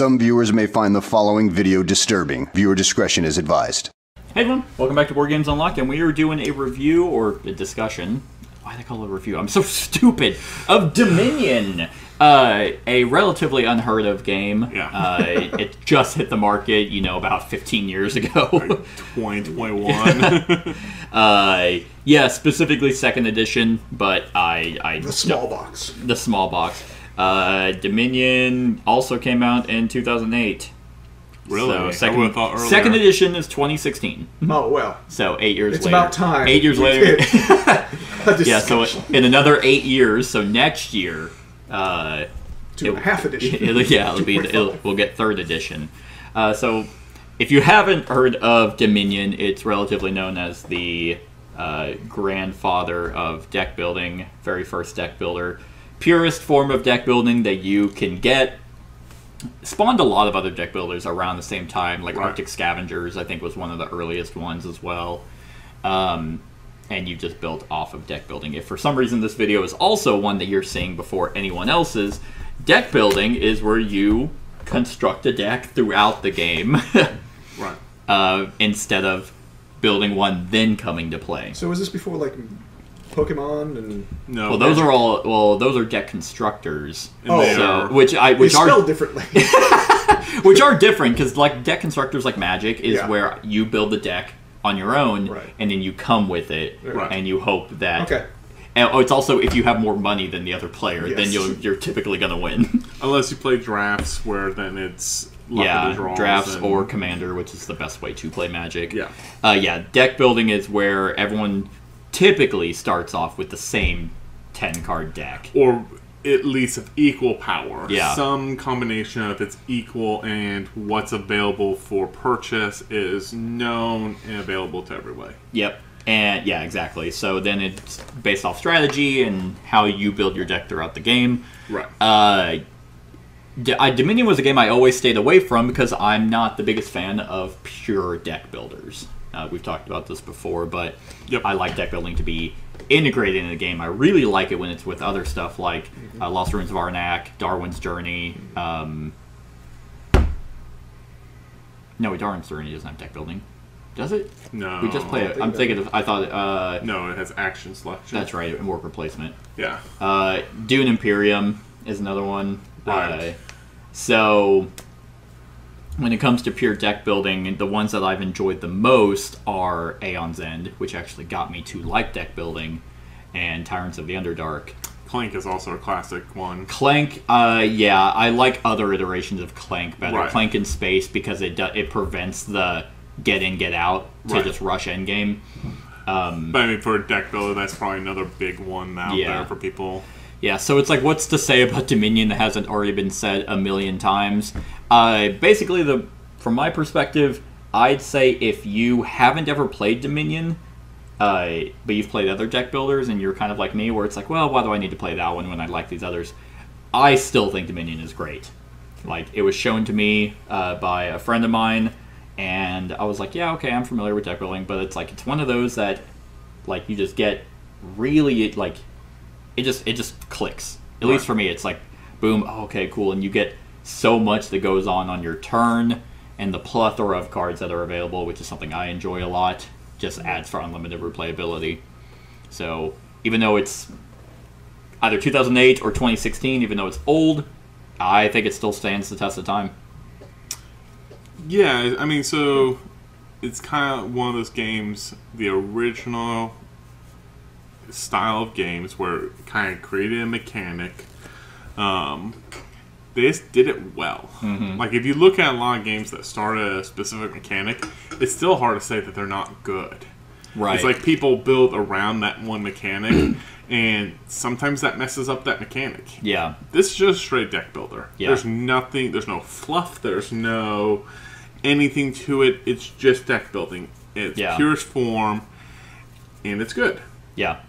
Some viewers may find the following video disturbing. Viewer discretion is advised. Hey everyone, welcome back to Board Games Unlocked, and we are doing a review, or a discussion, why do they call it a review? I'm so stupid, of Dominion! A relatively unheard of game. Yeah. It just hit the market, you know, about 15 years ago. Like 2021. Yeah, specifically second edition, but the small box. The small box. Dominion also came out in 2008. Really? So I would have thought earlier. second edition is 2016. Oh, well. So 8 years It's later. about time. 8 years later. Yeah, so Discussion. in another 8 years, so next year, 2.5 edition. we'll get third edition. So if you haven't heard of Dominion, it's relatively known as the grandfather of deck building, very first deck builder, purest form of deck building that you can get. Spawned a lot of other deck builders around the same time, like Right. Arctic Scavengers, I think was one of the earliest ones as well. And you just built off of deck building. If for some reason this video is also one that you're seeing before anyone else's, deck building is where you construct a deck throughout the game. Right. Instead of building one then coming to play. So was this before, like, Pokemon and... No. Well, those are all. Well, those are deck constructors. And they So, are- which They are spelled differently. which are different because like deck constructors like Magic is Yeah. where you build the deck on your own Right. and then you come with it Right. and you hope that. Okay. And it's also if you have more money than the other player, then Yes. you're typically gonna win. Unless you play drafts, where then it's luck of the draws drafts and- or Commander, which is the best way to play Magic. Yeah. Yeah. Deck building is where everyone typically starts off with the same 10-card deck. Or at least of equal power. Yeah. Some combination of it's equal and what's available for purchase is known and available to everybody. Yep. And yeah, exactly. So then it's based off strategy and how you build your deck throughout the game. Right. Dominion was a game I always stayed away from because I'm not the biggest fan of pure deck builders. We've talked about this before, but Yep. I like deck building to be integrated in the game. I really like it when it's with other stuff like Lost Ruins of Arnak, Darwin's Journey. No, Darwin's Journey doesn't have deck building. Does it? No. We just play it. I'm thinking of. I thought. No, it has action selection. That's right, and worker placement. Yeah. Dune Imperium is another one. Right. So, when it comes to pure deck building, the ones that I've enjoyed the most are Aeon's End, which actually got me to like deck building, and Tyrants of the Underdark. Clank is also a classic one. Clank, yeah, I like other iterations of Clank better. Right. Clank in space because it prevents the get in, get out to Right. just rush endgame. But I mean, for a deck builder, that's probably another big one out Yeah. there for people. Yeah, so it's like, what's to say about Dominion that hasn't already been said a million times? Basically, from my perspective, I'd say if you haven't ever played Dominion, but you've played other deck builders, and you're kind of like me, where it's like, well, why do I need to play that one when I like these others? I still think Dominion is great. Like, it was shown to me by a friend of mine, and I was like, yeah, okay, I'm familiar with deck building, but it's like, it's one of those that, like, you just get really, like, it just clicks. At least for me, it's like, boom, oh, okay, cool, and you get so much that goes on your turn, and the plethora of cards that are available, which is something I enjoy a lot, just adds for unlimited replayability. So, even though it's either 2008 or 2016, even though it's old, I think it still stands the test of time. Yeah, I mean, so it's kind of one of those games, the original style of games where it kind of created a mechanic. They just did it well. Mm-hmm. Like, if you look at a lot of games that start a specific mechanic, it's still hard to say that they're not good. Right. It's like people build around that one mechanic, and sometimes that messes up that mechanic. Yeah. This is just a straight deck builder. Yeah. There's nothing, there's no fluff, there's no anything to it. It's just deck building. It's purest form, and it's good. Yeah.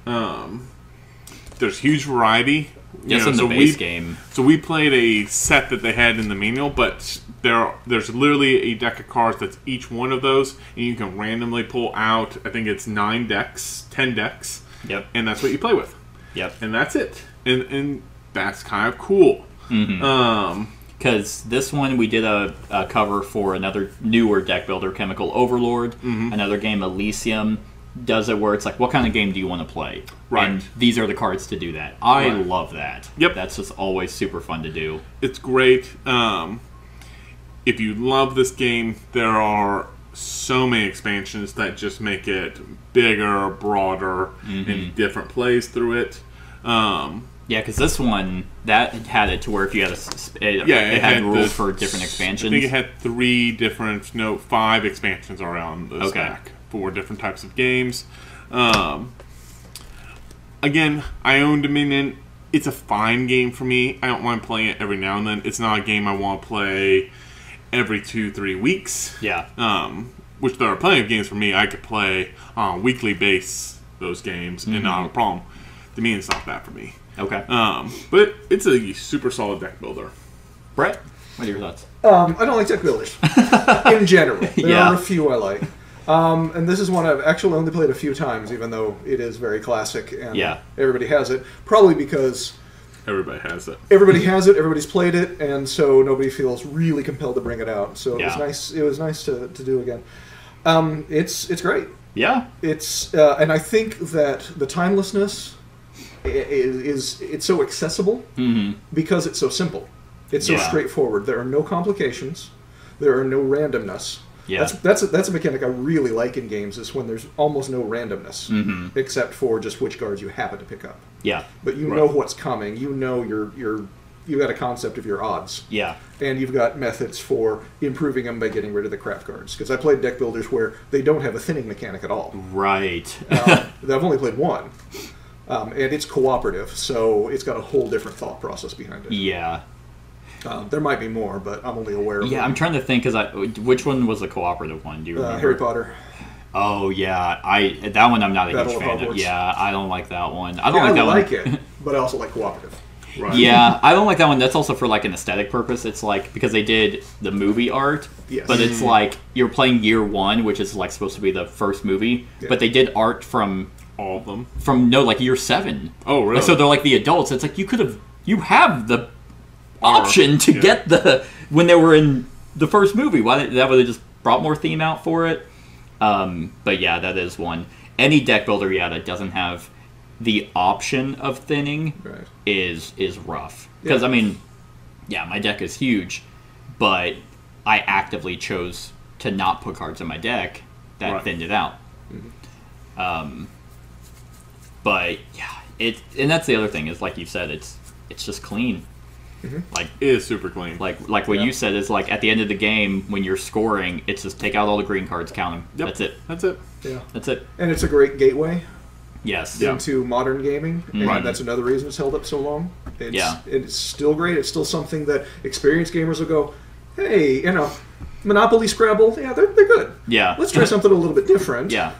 There's huge variety. Just in the base game. So we played a set that they had in the manual, but there's literally a deck of cards that's each one of those, and you can randomly pull out, I think it's 10 decks, Yep. and that's what you play with. Yep. And that's it. And that's kind of cool. Mm-hmm. Because this one, we did a cover for another newer deck builder, Chemical Overlord. Another game, Elysium, does it where it's like, what kind of game do you want to play? Right. And these are the cards to do that. I Right. love that. Yep. That's just always super fun to do. It's great. If you love this game, there are so many expansions that just make it bigger, broader, and different plays through it. Yeah, because this one, that had it to where if you had it had rules for different expansions. I think it had 3 different, 5 expansions around the stack for different types of games. Again, I own Dominion. It's a fine game for me. I don't mind playing it every now and then. It's not a game I want to play every 2-3 weeks. Yeah. Which there are plenty of games for me I could play on a weekly base, those games, and not a problem. Dominion's not that for me. Okay. But it's a super solid deck builder. Brett, what are your thoughts? I don't like deck builders in general. There are a few I like. And this is one I've actually only played a few times, even though it is very classic and everybody has it. Probably because everybody has it. Everybody's played it, and so nobody feels really compelled to bring it out. So it was nice. It was nice to do again. It's great. Yeah. It's and I think that the timelessness it's so accessible because it's so simple. It's so straightforward. There are no complications. There are no randomness. Yeah. That's a mechanic I really like in games, is when there's almost no randomness, except for just which cards you happen to pick up. Yeah. But you know what's coming. You know you've got a concept of your odds. Yeah. And you've got methods for improving them by getting rid of the crap cards. Because I played deck builders where they don't have a thinning mechanic at all. Right. I've only played one. And it's cooperative, so it's got a whole different thought process behind it. Yeah. There might be more, but I'm only aware of them. I'm trying to think, which one was the cooperative one? Do you remember? Harry Potter. Oh, yeah. That one I'm not a Battle huge of fan of. Hogwarts. Yeah, I don't like that one. I like it, but I also like cooperative. Right. Yeah, I don't like that one. That's also for like an aesthetic purpose. It's like because they did the movie art, but it's like you're playing year 1, which is like supposed to be the first movie, but they did art from all of them from like year 7. Oh, really? Like, so they're like the adults. It's like you have the option to get when they were in the first movie. Why that would have just brought more theme out for it. But yeah, that is one. Any deck builder, that doesn't have the option of thinning is rough. Because I mean, my deck is huge, but I actively chose to not put cards in my deck that thinned it out. But and that's the other thing is, like you said, it's just clean. Like it is super clean. Like what you said is like at the end of the game when you're scoring, it's just take out all the green cards, count them. Yep. That's it. That's it. Yeah. That's it. And it's a great gateway. Yes. Into modern gaming, and that's another reason it's held up so long. It's still great. It's still something that experienced gamers will go, hey, Monopoly, Scrabble, they're good. Yeah. Let's try something a little bit different. Yeah.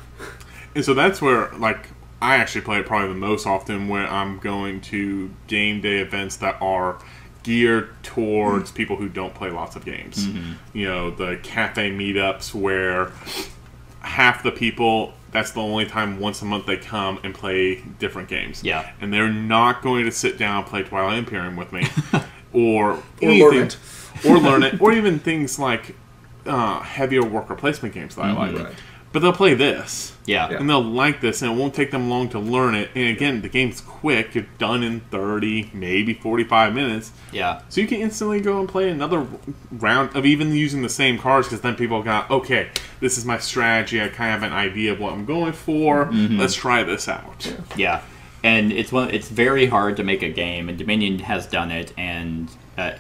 And so that's where, like, I actually play it probably the most often when I'm going to game day events that are geared towards people who don't play lots of games. The cafe meetups where half the people, that's the only time once a month they come and play different games. Yeah. And they're not going to sit down and play Twilight Imperium with me. or learn it. Or learn it. Or even things like heavier worker placement games that I like. Right. But they'll play this. Yeah. And they'll like this, and it won't take them long to learn it. And again, the game's quick. You're done in 30, maybe 45 minutes. Yeah. So you can instantly go and play another round of even using the same cards, because then people got, okay, this is my strategy. I kind of have an idea of what I'm going for. Let's try this out. Yeah. And it's very hard to make a game, and Dominion has done it, and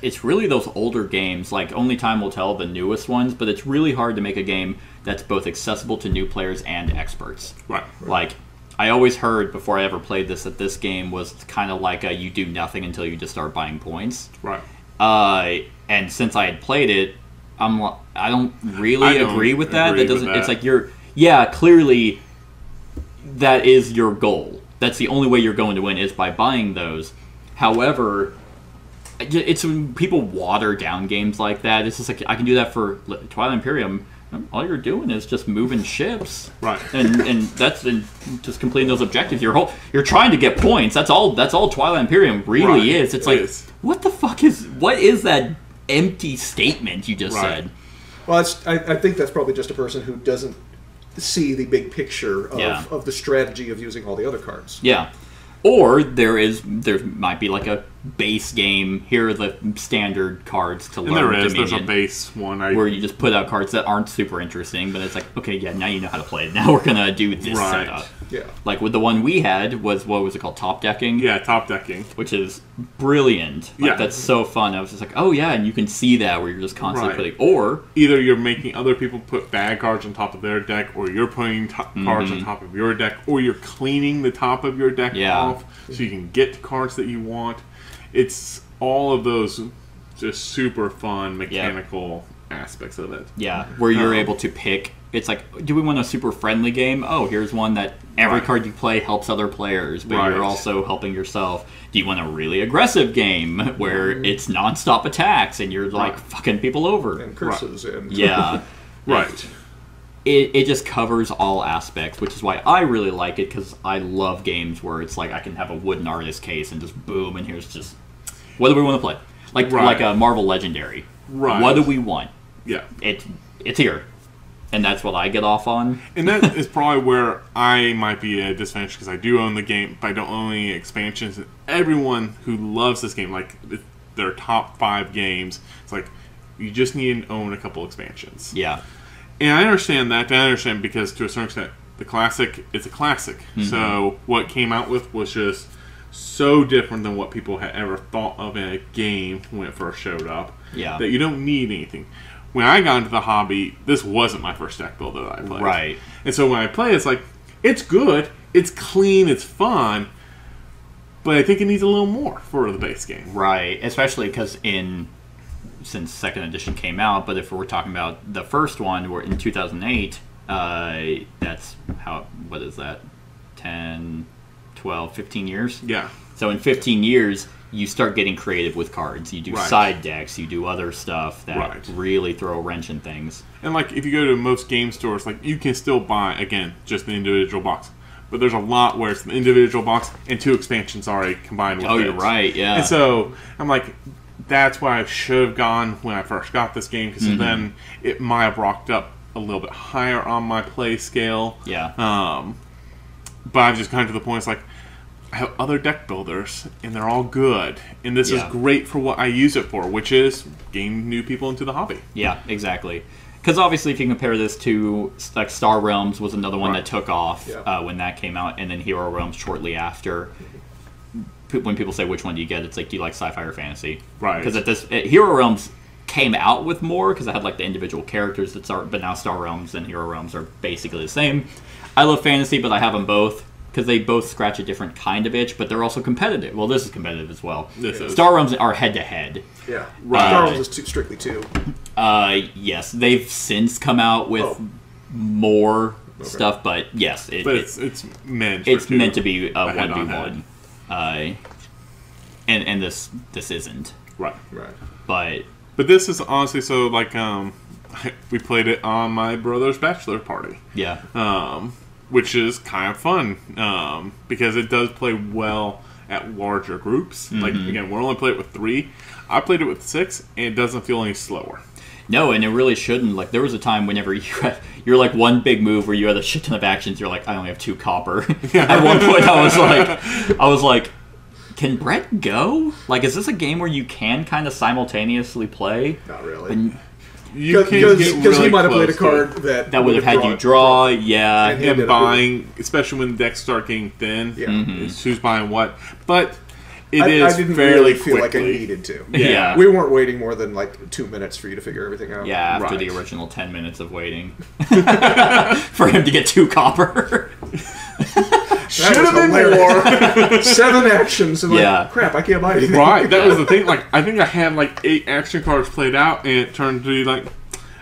it's really those older games, like only time will tell the newest ones, but it's really hard to make a game that's both accessible to new players and experts. Right. Like, I always heard before I ever played this that this game was kind of like you do nothing until you just start buying points. Right. And since I had played it, I don't really agree with that. That doesn't. It's like clearly that is your goal. That's the only way you're going to win is by buying those. However, it's when people water down games like that. It's just like I can do that for Twilight Imperium. All you're doing is just moving ships, right? And that's just completing those objectives. You're trying to get points. That's all Twilight Imperium really is. It's like what the fuck what is that empty statement you just Right. said. Well, I think that's probably just a person who doesn't see the big picture of the strategy of using all the other cards. Yeah. Or there might be like a base game. Here are the standard cards to And learn there's Dominion. a base one. Where you just put out cards that aren't super interesting, but it's like, okay, yeah, now you know how to play it. Now we're gonna do this Right. setup. Yeah. Like with the one we had was, what was it called, top decking? Yeah, top decking. Which is brilliant. Like, Yeah. that's so fun. I was just like, oh yeah, and you can see that where you're just constantly Right. putting, or Either you're making other people put bad cards on top of their deck, or you're putting cards on top of your deck, or you're cleaning the top of your deck Yeah. off so you can get the cards that you want. It's all of those just super fun mechanical aspects of it. yeah, where you're Um, able to pick. It's like, do we want a super friendly game? Oh, here's one that every Right. card you play helps other players, but Right. you're also helping yourself. Do you want a really aggressive game where it's nonstop attacks and you're like Right. fucking people over? And curses and Yeah. Right. It just covers all aspects, which is why I really like it, because I love games where it's like I can have a wooden artist case and just boom, and here's just what do we want to play, like Right. a Marvel Legendary. Right. What do we want? Yeah. It's here, and that's what I get off on. And that is probably where I might be at a disadvantage, because I do own the game, but I don't own any expansions. Everyone who loves this game, like their top 5 games, it's like you just need to own a couple expansions. Yeah, And I understand that. I understand because to a certain extent, the classic is a classic. So what came out with was just so different than what people had ever thought of in a game when it first showed up. Yeah. That you don't need anything. When I got into the hobby, this wasn't my first deck builder that I played. Right. And so when I play, it's like, it's good, it's clean, it's fun, but I think it needs a little more for the base game. right. Especially because since second edition came out, but if we're talking about the first one, we're in 2008. That's what is that? 10, 12, 15 years? Yeah. So in 15 years, you start getting creative with cards. You do Right. side decks, you do other stuff that Right. really throw a wrench in things. And like if you go to most game stores, like you can still buy again just the individual box, but there's a lot where it's the individual box and 2 expansions already combined with it. Oh, you're right, yeah. And so I'm like, that's why I should have gone when I first got this game, because then it might have rocked up a little bit higher on my play scale. Yeah. But I've just gotten to the point. It's like I have other deck builders, and they're all good, and this is Yeah. great for what I use it for, which is getting new people into the hobby. Yeah, exactly. Because obviously, if you compare this to, like, Star Realms was another one Right. that took off Yeah. when that came out, and then Hero Realms shortly after. When people say which one do you get, it's like, do you like sci-fi or fantasy? Right. Because Hero Realms came out with more, because it had like the individual characters that start, but now Star Realms and Hero Realms are basically the same. I love fantasy, but I have them both because they both scratch a different kind of itch, but they're also competitive. Well, this is competitive as well. This is. Star Realms are head-to-head. yeah. Right. Star Wars is strictly 2. Yes, they've since come out with Oh. more stuff, but yes, But it's meant. it's for two. meant to be a head-on-head. 1v1, and this isn't. Right. Right. But this is honestly so like we played it on my brother's bachelor party, Yeah, which is kind of fun because it does play well at larger groups. Like again, we're only playing it with 3. I played it with 6, and it doesn't feel any slower. no, and it really shouldn't. Like there was a time whenever you're like one big move where you had a shit ton of actions. You're like, I only have 2 copper. At one point, I was like, can Brett go? Like, is this a game where you can kind of simultaneously play? Not really. And You can Because get he really might have played a close to card it. that would have had you draw, yeah. And he And ended up buying, especially when the decks start getting thin, Yeah. it's who's buying what. But it I is didn't fairly really feel like I quickly. needed to. Yeah. We weren't waiting more than like 2 minutes for you to figure everything out. Yeah, after the Right. original 10 minutes of waiting for him to get 2 copper. Should was have been hilarious. more. 7 actions and like, Yeah. crap, I can't buy anything. Right, that was the thing. Like, I think I had like 8 action cards played out, and it turned to be like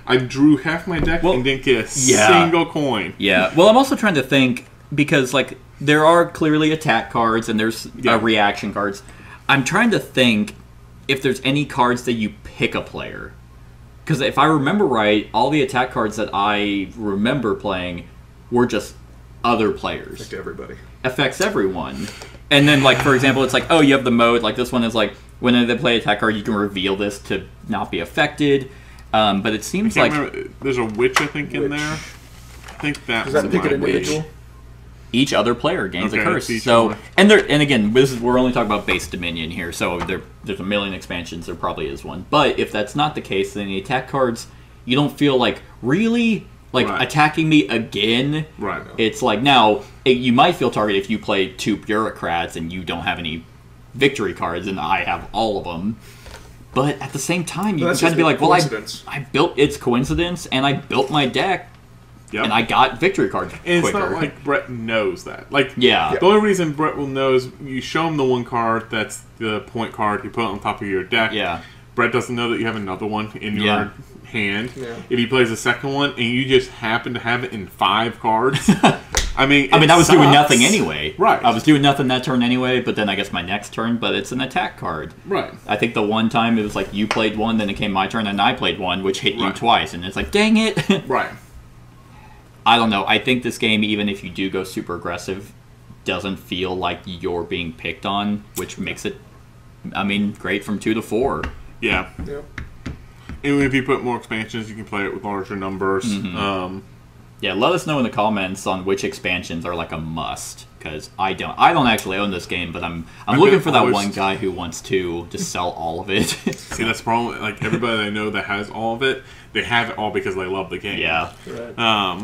I drew half my deck and didn't get a single coin. Yeah. Well, I'm also trying to think because like there are clearly attack cards and there's Yeah. reaction cards. I'm trying to think if there's any cards that you pick a player. Because if I remember right, all the attack cards that I remember playing were just other players. To everybody. Affects everyone. And then, like, for example, it's like, oh, you have the mode. Like, this one is like, when they play attack card, you can reveal this to not be affected. But it seems like there's a witch, I think, in Witch. there. I think that Does that pick an might be- individual? each other player gains Okay, a curse. it's each So other. and again, we're only talking about base Dominion here. So there's a million expansions. There probably is one. But if that's not the case, then the attack cards, you don't feel like really Right. attacking me again. Right. It's like now you might feel targeted if you play 2 bureaucrats and you don't have any victory cards, and I have all of them. But at the same time, you That's can kind of be just like, well, coincidence. I built it's coincidence, and I built my deck, Yep. and I got victory cards And it's quicker. not like Brett knows that. Like, Yeah. the only reason Brett will know is you show him the one card that's the point card, you put it on top of your deck. Yeah. Brett doesn't know that you have another one in your Yeah. hand. Yeah. If he plays a second one and you just happen to have it in 5 cards, I mean, I was doing sucks. nothing anyway. Right. I was doing nothing that turn anyway, but then I guess my next turn, but it's an attack card. Right. I think the one time it was like you played one, then it came my turn, and I played one, which hit you Right. twice, and it's like, dang it. Right. I don't know. I think this game, even if you do go super aggressive, doesn't feel like you're being picked on, which makes it, I mean, great from 2 to 4. Yeah. Yep. And if you put more expansions, you can play it with larger numbers. Mm-hmm. Yeah, let us know in the comments on which expansions are like a must, because I don't actually own this game, but I'm looking been for that always- one guy who wants to just sell all of it. See, that's the problem. Like, everybody I know that has all of it, they have it all because they love the game. Yeah. Right.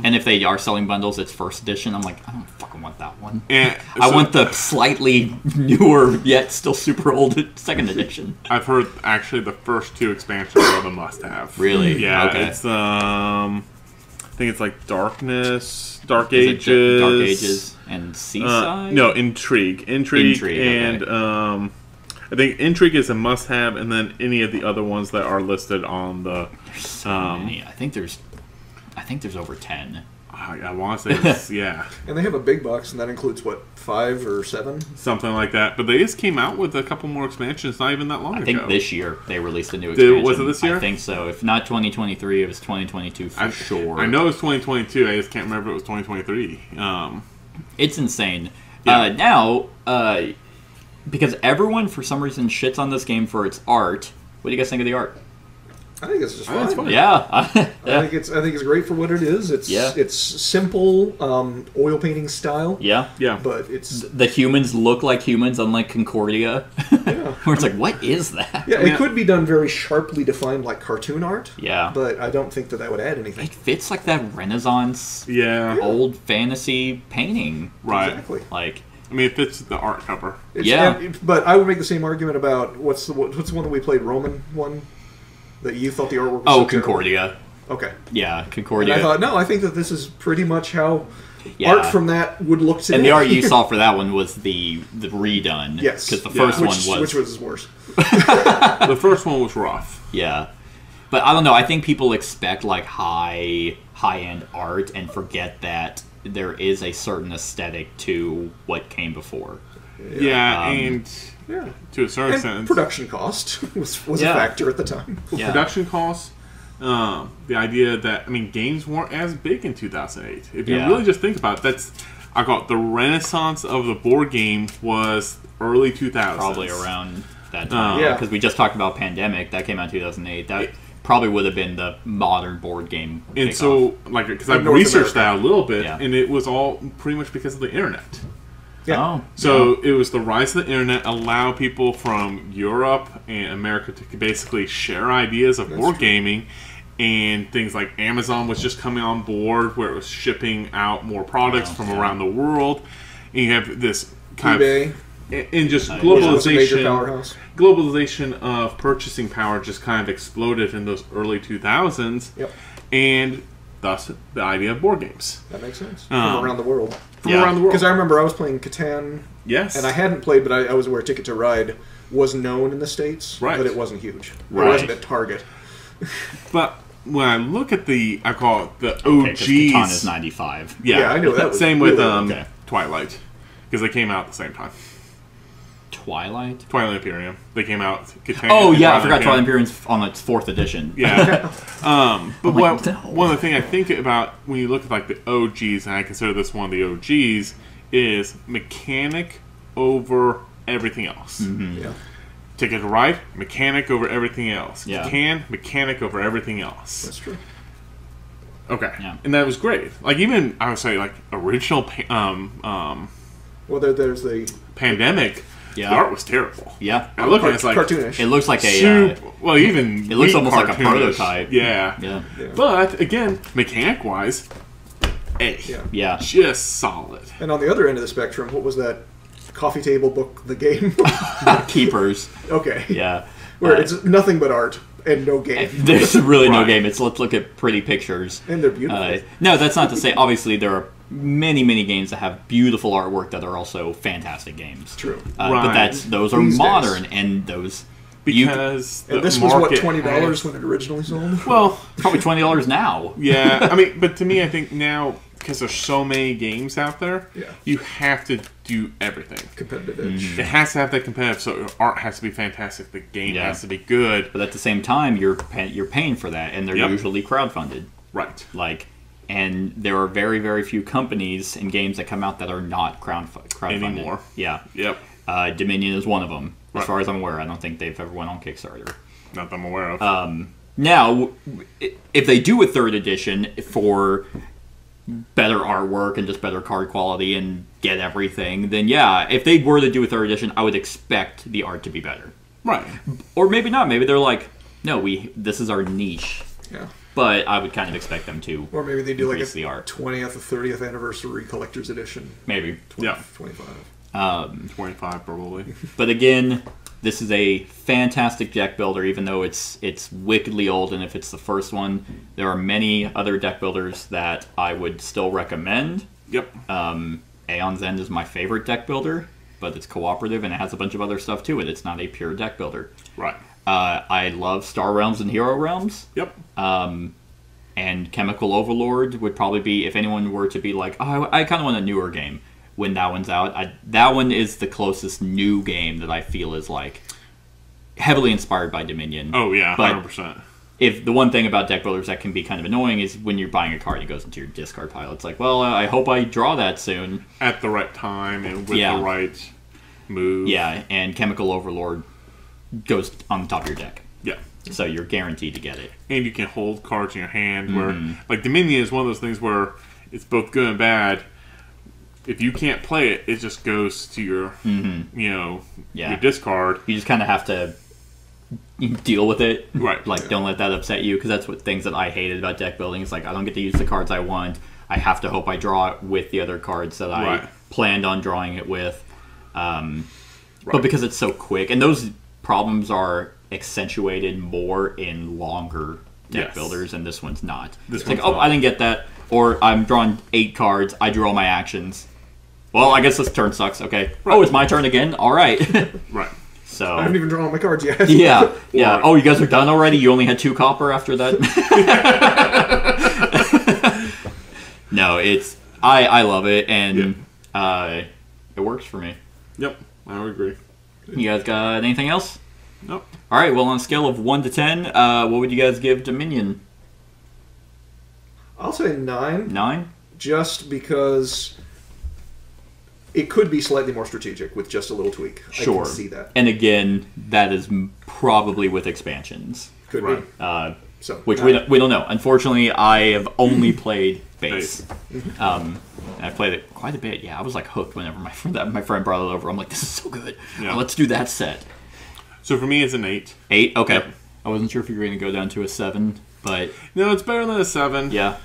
And if they are selling bundles, it's first edition. I'm like, I don't fucking want that one. And I so want the slightly newer yet still super old second edition. I've heard actually the first 2 expansions are the must-have. Really? Yeah. Okay. It's I think it's like Darkness, Dark Is it Ages, Dark Ages and Seaside? no, Intrigue, Intrigue, and okay. I think Intrigue is a must-have, and then any of the other ones that are listed on the. So many. I think there's over 10. I want to say it's, yeah, And they have a big box, and that includes, what, 5 or 7? something like that. But they just came out with a couple more expansions not even that long I ago. think this year they released a new Did- expansion. was it this year? I think so. If not 2023, it was 2022 for sure. I know it was 2022. I just can't remember if it was 2023. It's insane. Yeah. Now, because everyone for some reason shits on this game for its art. What do you guys think of the art? I think it's just I think it's fine. fine. Yeah, I think it's great for what it is. It's Yeah. it's simple oil painting style, yeah. Yeah. but it's The humans look like humans, unlike Concordia. yeah. Where it's like, what is that? Yeah, mean, it could be done very sharply defined like cartoon art. Yeah. But I don't think that would add anything. It fits like that Renaissance, Yeah. old fantasy painting. Right. Exactly. Like, I mean, it fits the art cover. Yeah. But I would make the same argument about what's the one that we played, Roman one, that you thought the artwork was so terrible? Concordia. Okay. Yeah, And Concordia. I thought, no, I think that this is pretty much how Yeah. art from that would look today. And the art you saw for that one was the redone. Yes. Because the Yeah. first one was. which was worse. The first one was rough. Yeah. But I don't know. I think people expect like high-end art and forget that there is a certain aesthetic to what came before. Yeah, and Yeah. to a certain And extent, production cost was Yeah. a factor at the time. Yeah. production costs. The idea that, I mean, games weren't as big in 2008. If you Yeah. really just think about it, I got the renaissance of the board game was early 2000s. Probably around that time. Yeah. Because we just talked about Pandemic. That came out in 2008. That probably would have been the modern board game. And kickoff. so, like, because I've North researched America. that a little bit, Yeah. and it was all pretty much because of the internet. Yeah. Oh. So it was the rise of the internet allow people from Europe and America to basically share ideas of board gaming, and things like Amazon was just coming on board where it was shipping out more products from around the world. And you have this kind eBay of and just was a major globalization powerhouse. globalization of purchasing power just kind of exploded in those early 2000s. Yep. And thus the idea of board games That makes sense. Um, From around the world. from Yeah. around the world. Because I remember I was playing Catan, Yes. and I hadn't played, but I was aware Ticket to Ride was known in the States, Right. but it wasn't huge. Right. It wasn't at Target. But when I look at I call it the Okay, 'cause OGs. Catan is 95. Yeah, I knew that was Same with really- okay. Twilight, because they came out at the same time. Twilight? Twilight Imperium. They came out. Catan Oh, and yeah. I forgot Twilight Imperium's on its 4th edition. Yeah. But like, no. one of the things I think about when you look at like the OGs, and I consider this one of the OGs, is mechanic over everything else. Mm-hmm. Yeah. Ticket to Ride, mechanic over everything else. Yeah. Catan, mechanic over everything else. That's true. Okay. Yeah. And that was great. Like, even, I would say, like, original Well, there's the Pandemic, Yeah. the art was terrible. Yeah. I look at it, it's like... cartoonish. It looks like a. Super, well, even... it looks weak almost like a cartoonish. prototype. Yeah. Yeah. Yeah. But, again, mechanic-wise, A. Yeah. Yeah. Just solid. And on the other end of the spectrum, what was that coffee table book, the game? Keepers. Okay. Yeah. Where it's nothing but art and no game. There's really no Right. game. It's let's look at pretty pictures. And they're beautiful. No, that's not to say. Obviously, there are many games that have beautiful artwork that are also fantastic games. True. But Right. those are These modern, days. and those Because And the this was what, market $20 has- when it originally sold? Well, probably $20 now. yeah. I mean, but to me, I think now, because there's so many games out there, Yeah. you have to do everything. Competitive edge. It has to have that competitive, so your art has to be fantastic, the game Yeah. has to be good. But at the same time, you're paying for that, and they're Yep. usually crowdfunded. Right. Like, and there are very few companies and games that come out that are not crowdfunded Anymore. Yeah. Yep. Dominion is one of them. As Right. far as I'm aware, I don't think they've ever went on Kickstarter. Not that I'm aware of. Now, if they do a third edition for better artwork and just better card quality and get everything, then yeah, if they were to do a third edition, I would expect the art to be better. right. Or maybe not. Maybe they're like, no, this is our niche. Yeah. But I would kind of expect them to. Or maybe they do like Increase a the art. 20th or 30th anniversary collector's edition. Maybe. Yeah. 25. 25 probably. But again, this is a fantastic deck builder, even though it's wickedly old, and if it's the first one, there are many other deck builders that I would still recommend. Yep. Aeon's End is my favorite deck builder, but it's cooperative and it has a bunch of other stuff to it. It's not a pure deck builder. Right. I love Star Realms and Hero Realms. Yep. And Chemical Overlord would probably be, if anyone were to be like, oh, I kind of want a newer game when that one's out. That one is the closest new game that I feel is like heavily inspired by Dominion. Oh yeah, But 100%. if the one thing about deck builders that can be kind of annoying is when you're buying a card, it goes into your discard pile. It's like, well, I hope I draw that soon. At the right time and with Yeah. the right move. Yeah, and Chemical Overlord goes on the top of your deck. Yeah. So you're guaranteed to get it. And you can hold cards in your hand Mm-hmm. where, like, Dominion is one of those things where it's both good and bad. If you can't play it, it just goes to your, Yeah. your discard. You just kind of have to deal with it. Right. Like, don't let that upset you, because that's what things that I hated about deck building. It's like, I don't get to use the cards I want. I have to hope I draw it with the other cards that I Right. planned on drawing it with. But because it's so quick, and those problems are accentuated more in longer deck Yes. builders, and this one's not. This It's like, one's oh, not. I didn't get that. Or I'm drawing 8 cards, I drew all my actions. Well, I guess this turn sucks. Okay. Oh, it's my turn again? Alright. Right. I haven't So, even drawn all my cards yet. yeah. Yeah. Or- Oh, you guys are done already? You only had 2 copper after that? No, it's... I love it, and it works for me. Yep. I would agree. You guys got anything else? Nope. Alright, well, on a scale of 1 to 10, what would you guys give Dominion? I'll say 9, 9? just because it could be slightly more strategic with just a little tweak. Sure. I can see that. And again, that is probably with expansions. Could Right. be. So, Which 9. we don't know. Unfortunately, I have only played base. I played it quite a bit. Yeah, I was like hooked whenever my friend brought it over. I'm like, this is so good. Yeah. Let's do that set. So for me, it's an 8. 8? Okay. Yep. I wasn't sure if you were going to go down to a 7, but No, it's better than a 7. yeah.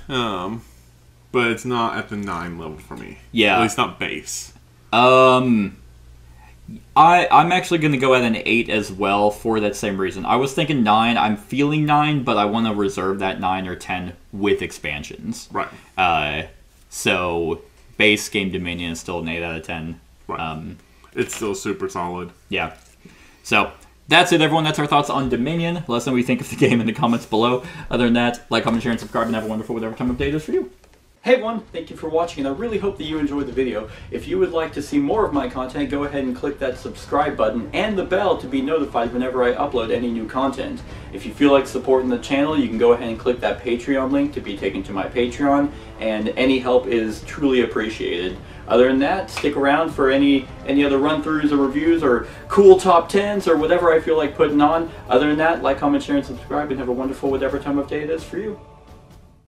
But it's not at the 9 level for me. Yeah. At least not base. I'm actually going to go at an 8 as well for that same reason. I was thinking 9. I'm feeling 9, but I want to reserve that 9 or 10 with expansions. Right. So base game Dominion is still an 8 out of 10. Right. It's still super solid. Yeah. So that's it, everyone. That's our thoughts on Dominion. Let us know what you think of the game in the comments below. Other than that, like, comment, share, and subscribe, and have a wonderful whatever time of day it is for you. Hey everyone, thank you for watching, and I really hope that you enjoyed the video. If you would like to see more of my content, go ahead and click that subscribe button and the bell to be notified whenever I upload any new content. If you feel like supporting the channel, you can go ahead and click that Patreon link to be taken to my Patreon, and any help is truly appreciated. Other than that, stick around for any other run-throughs or reviews or cool top 10s or whatever I feel like putting on. Other than that, like, comment, share, and subscribe, and have a wonderful whatever time of day it is for you.